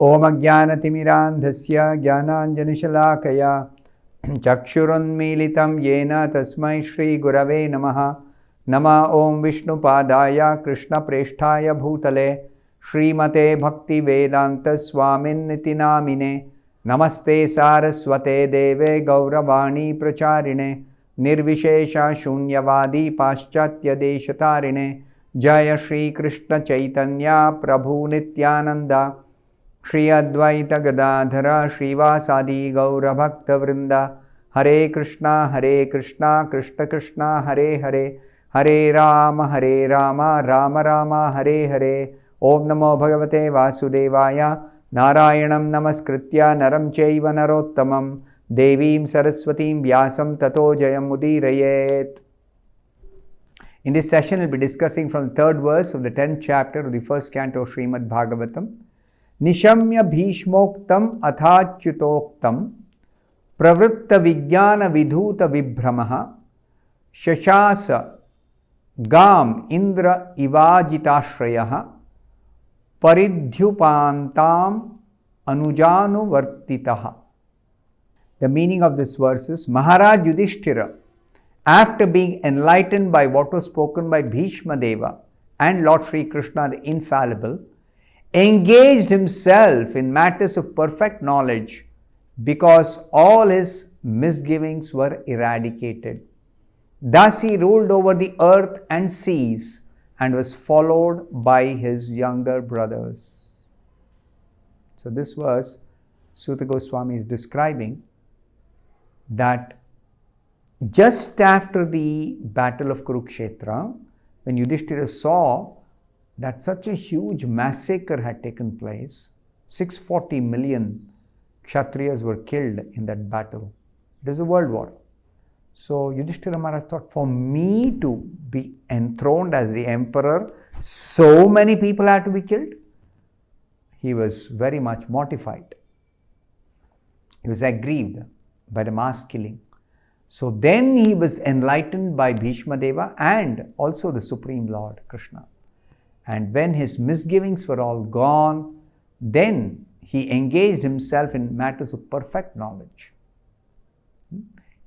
Om Ajnanatimirandhasya Jnananjanishalaakaya Chakshurunmilitam Yena Tasmai Shri Gurave Namaha. Nama Om Vishnupadaya Krishna Presthaya Bhutale Srimate Bhaktivedanta Swamin Niti Namine. Namaste Saraswate Deve Gauravani Pracharine Nirvishesha Shunyavadi Paschatya Deshatarine Jaya Shri Krishna Chaitanya Prabhu Nityananda Shri Advaita Gadadhara Srivasadi Gaura Bhakta Vrinda Hare Krishna Krishna Krishna Hare Hare Hare Rama Rama Rama Hare Hare. Om Namo Bhagavate Vasudevaya. Narayanam Namaskritya Naram Chaiva Narottamam Devim Saraswatim Vyasam Tato Jayam Udirayet. In this session, we'll be discussing from the third verse of the 10th chapter of the first canto of Srimad Bhagavatam. Nishamya Bhishmoktam Athachyutoktam Pravritta Vijnana Vidhuta Vibhramaha Shashasa Gam Indra Ivajitashrayaha Paridhyupantam Anujanuvartitaha. The meaning of this verse is Maharaj Yudhishthira, after being enlightened by what was spoken by Bhishma Deva and Lord Sri Krishna the Infallible, engaged himself in matters of perfect knowledge because all his misgivings were eradicated. Thus he ruled over the earth and seas and was followed by his younger brothers. So this verse, Suta Goswami is describing that just after the battle of Kurukshetra, when Yudhishthira saw that such a huge massacre had taken place, 640 million Kshatriyas were killed in that battle. It was a world war. So Yudhishthira Maharaj thought, for me to be enthroned as the emperor, so many people had to be killed. He was very much mortified. He was aggrieved by the mass killing. So then he was enlightened by Bhishma Deva and also the Supreme Lord Krishna. And when his misgivings were all gone, then he engaged himself in matters of perfect knowledge.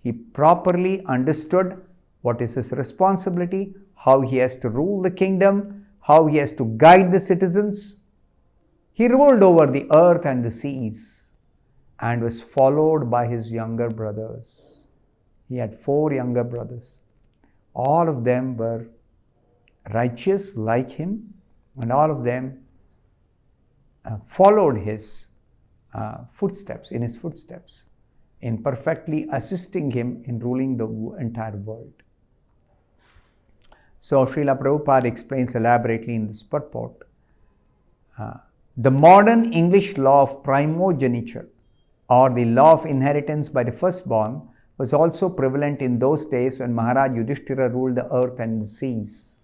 He properly understood what is his responsibility, how he has to rule the kingdom, how he has to guide the citizens. He ruled over the earth and the seas and was followed by his younger brothers. He had 4 younger brothers. All of them were righteous like him, and all of them followed his footsteps, in perfectly assisting him in ruling the entire world. So Srila Prabhupada explains elaborately in this purport. The modern English law of primogeniture, or the law of inheritance by the firstborn, was also prevalent in those days when Maharaj Yudhishthira ruled the earth and the seas.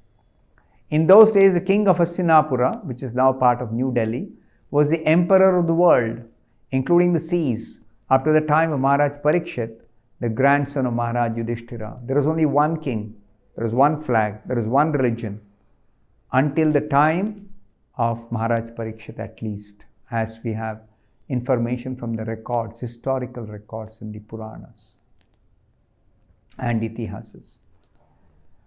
In those days, the king of Hastinapura, which is now part of New Delhi, was the emperor of the world, including the seas, up to the time of Maharaj Parikshit, the grandson of Maharaj Yudhishthira. There was only one king, there was one flag, there was one religion, until the time of Maharaj Parikshit at least, as we have information from the records, historical records in the Puranas and Itihasas.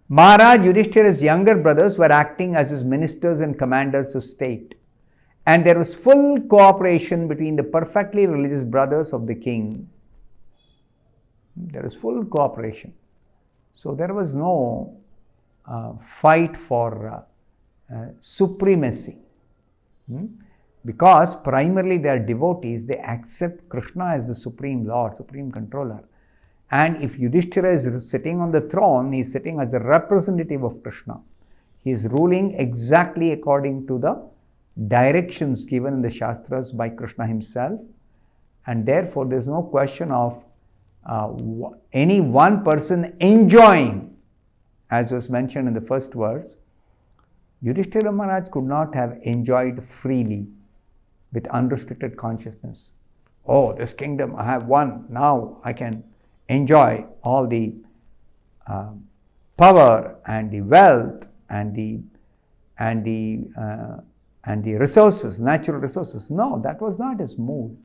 Maharaj Yudhishthira's younger brothers were acting as his ministers and commanders of state, and there was full cooperation between the perfectly religious brothers of the king. There was full cooperation. So there was no fight for supremacy. Because primarily they are devotees, they accept Krishna as the Supreme Lord, Supreme Controller. And if Yudhishthira is sitting on the throne, he is sitting as the representative of Krishna. He is ruling exactly according to the directions given in the Shastras by Krishna himself. And therefore, there is no question of any one person enjoying, as was mentioned in the first verse. Yudhishthira Maharaj could not have enjoyed freely with unrestricted consciousness. Oh, this kingdom I have won, now I can enjoy all the power and the wealth and the and the resources, natural resources. No, that was not his mood.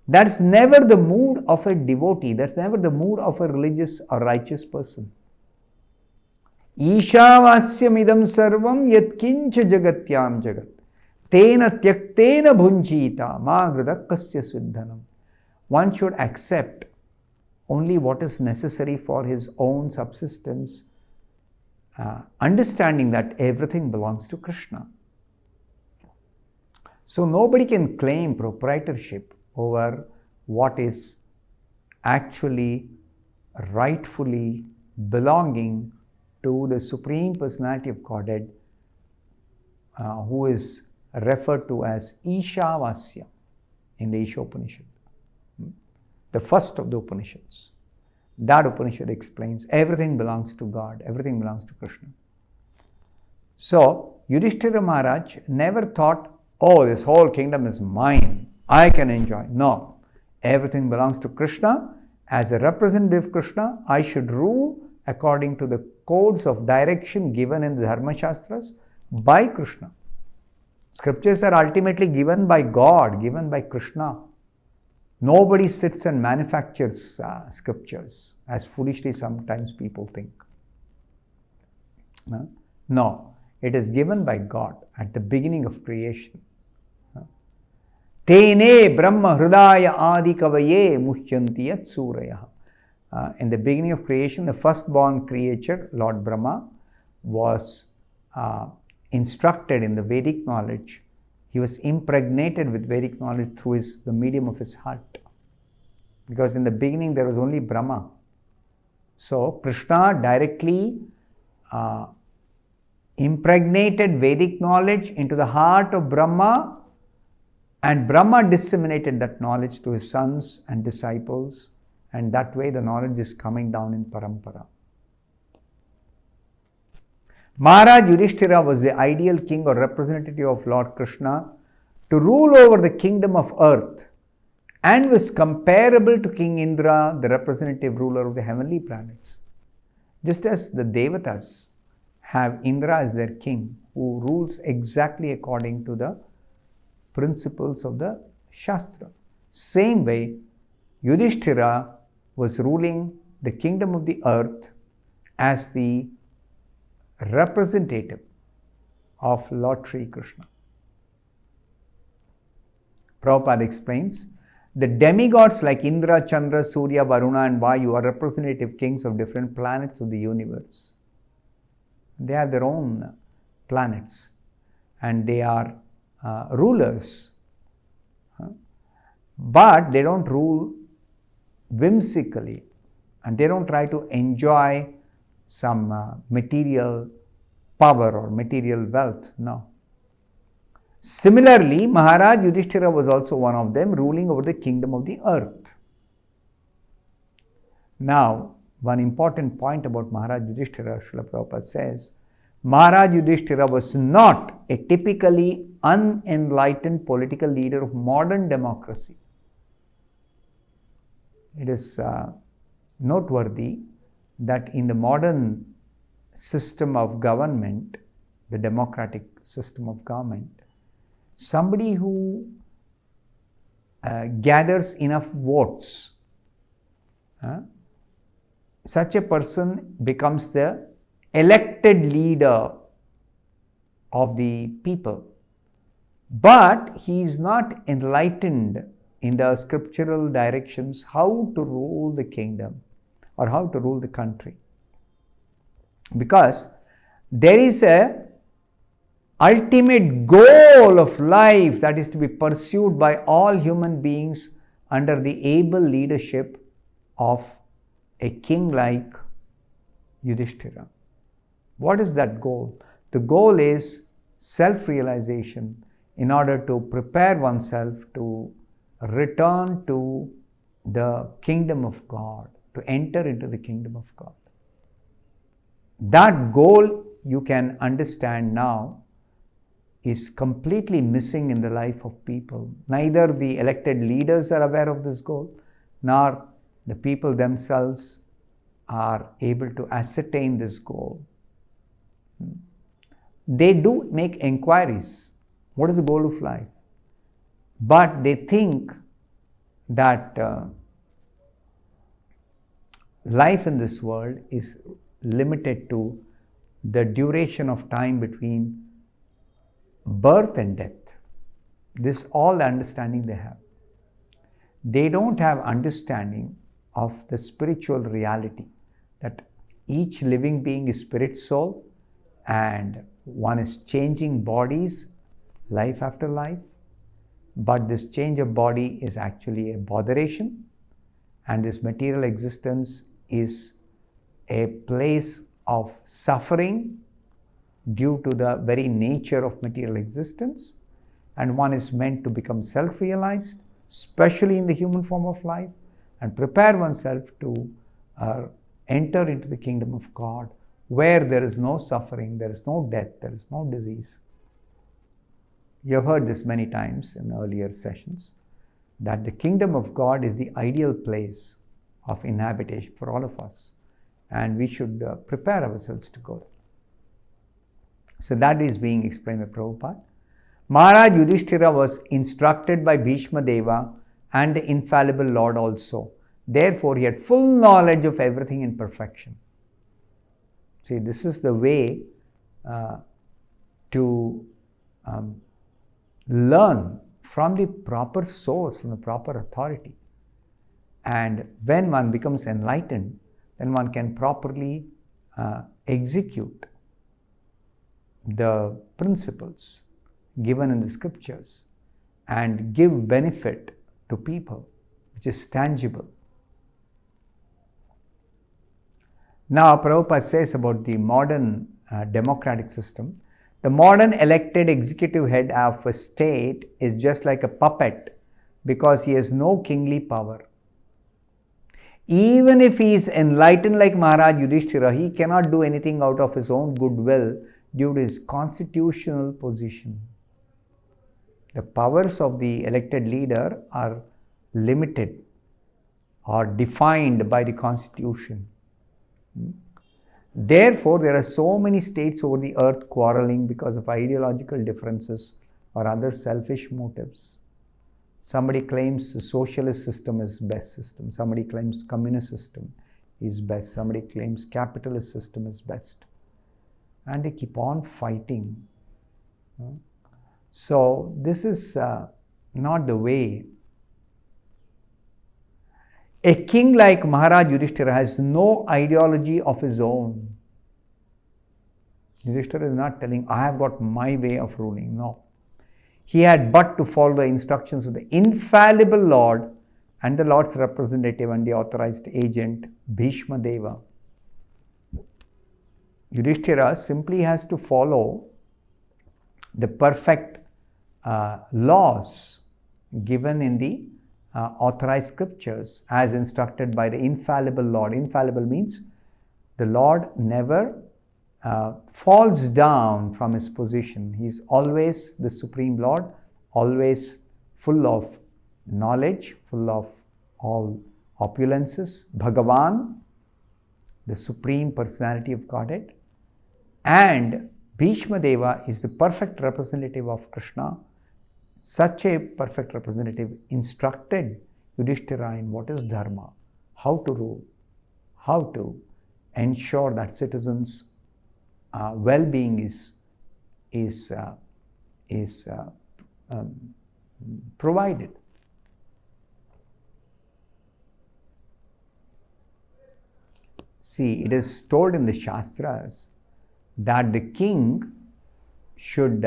That's never the mood of a devotee. That's never the mood of a religious or righteous person. Ishavasyam idam sarvam yat kincha jagatyam jagat. Tena tyaktena bhunjita ma gridakasya sviddhanam. One should accept only what is necessary for his own subsistence, understanding that everything belongs to Krishna. So nobody can claim proprietorship over what is actually rightfully belonging to the Supreme Personality of Godhead, who is referred to as Ishavasya in the Isha Upanishad, the first of the Upanishads. That Upanishad explains everything belongs to God, everything belongs to Krishna. So Yudhishthira Maharaj never thought, oh, this whole kingdom is mine, I can enjoy. No, everything belongs to Krishna. As a representative of Krishna, I should rule according to the codes of direction given in the Dharma Shastras by Krishna. Scriptures are ultimately given by God, given by Krishna. Nobody sits and manufactures scriptures, as foolishly sometimes people think. No, it is given by God at the beginning of creation. Tene Brahma Hridaya Adi Kavaye Muhyanti Yat Suraya. In the beginning of creation, the firstborn creature, Lord Brahma, was instructed in the Vedic knowledge. He was impregnated with Vedic knowledge through the medium of his heart. Because in the beginning there was only Brahma. So Krishna directly impregnated Vedic knowledge into the heart of Brahma, and Brahma disseminated that knowledge to his sons and disciples, and that way the knowledge is coming down in parampara. Maharaj Yudhishthira was the ideal king or representative of Lord Krishna to rule over the kingdom of earth, and was comparable to King Indra, the representative ruler of the heavenly planets. Just as the Devatas have Indra as their king, who rules exactly according to the principles of the Shastra. Same way, Yudhishthira was ruling the kingdom of the earth as the representative of Lord Sri Krishna. Prabhupada explains, the demigods like Indra, Chandra, Surya, Varuna and Vayu are representative kings of different planets of the universe. They have their own planets and they are rulers. But they don't rule whimsically and they don't try to enjoy some material power or material wealth. No. Similarly, Maharaj Yudhishthira was also one of them, ruling over the kingdom of the earth. Now, one important point about Maharaj Yudhishthira, Srila Prabhupada says, Maharaj Yudhishthira was not a typically unenlightened political leader of modern democracy. It is noteworthy that in the modern system of government, the democratic system of government, somebody who gathers enough votes, such a person becomes the elected leader of the people. But he is not enlightened in the scriptural directions how to rule the kingdom or how to rule the country. Because there is a ultimate goal of life that is to be pursued by all human beings under the able leadership of a king like Yudhishthira. What is that goal? The goal is self-realization in order to prepare oneself to return to the kingdom of God, to enter into the kingdom of God. That goal, you can understand now, is completely missing in the life of people. Neither the elected leaders are aware of this goal, nor the people themselves are able to ascertain this goal. They do make inquiries What is the goal of life? But they think that life in this world is limited to the duration of time between birth and death. This is all the understanding they have. They don't have understanding of the spiritual reality, that each living being is spirit soul and one is changing bodies life after life. But this change of body is actually a botheration, and this material existence is a place of suffering due to the very nature of material existence, and one is meant to become self-realized, especially in the human form of life, and prepare oneself to enter into the kingdom of God, where there is no suffering, there is no death, there is no disease. You have heard this many times in earlier sessions, that the kingdom of God is the ideal place of inhabitation for all of us, and we should prepare ourselves to go there. So that is being explained by Prabhupada. Maharaj Yudhishthira was instructed by Bhishma Deva and the infallible Lord also. Therefore, he had full knowledge of everything in perfection. See, this is the way to learn from the proper source, from the proper authority. And when one becomes enlightened, then one can properly execute the principles given in the scriptures and give benefit to people, which is tangible. Now, Prabhupada says about the modern democratic system, the modern elected executive head of a state is just like a puppet because he has no kingly power. Even if he is enlightened like Maharaj Yudhishthira, he cannot do anything out of his own goodwill due to his constitutional position. The powers of the elected leader are limited or defined by the constitution. Therefore, there are so many states over the earth quarreling because of ideological differences or other selfish motives. Somebody claims the socialist system is best system. Somebody claims communist system is best. Somebody claims capitalist system is best. And they keep on fighting. So this is not the way. A king like Maharaj Yudhishthira has no ideology of his own. Yudhishthira is not telling, I have got my way of ruling. No. He had but to follow the instructions of the infallible Lord and the Lord's representative and the authorized agent, Bhishma Deva. Yudhishthira simply has to follow the perfect laws given in the authorized scriptures as instructed by the infallible Lord. Infallible means the Lord never falls down from his position. He is always the Supreme Lord, always full of knowledge, full of all opulences. Bhagavan, the Supreme Personality of Godhead. And Bhishma Deva is the perfect representative of Krishna. Such a perfect representative instructed Yudhishthira in what is dharma, how to rule, how to ensure that citizens' well-being is provided. See, it is told in the Shastras that the king should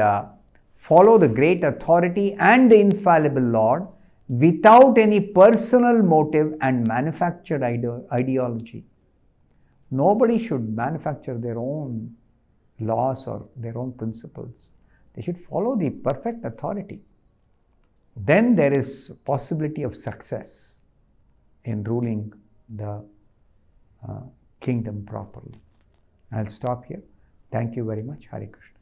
follow the great authority and the infallible Lord without any personal motive and manufactured ideology. Nobody should manufacture their own laws or their own principles. They should follow the perfect authority. Then there is possibility of success in ruling the kingdom properly. I'll stop here. Thank you very much. Hare Krishna.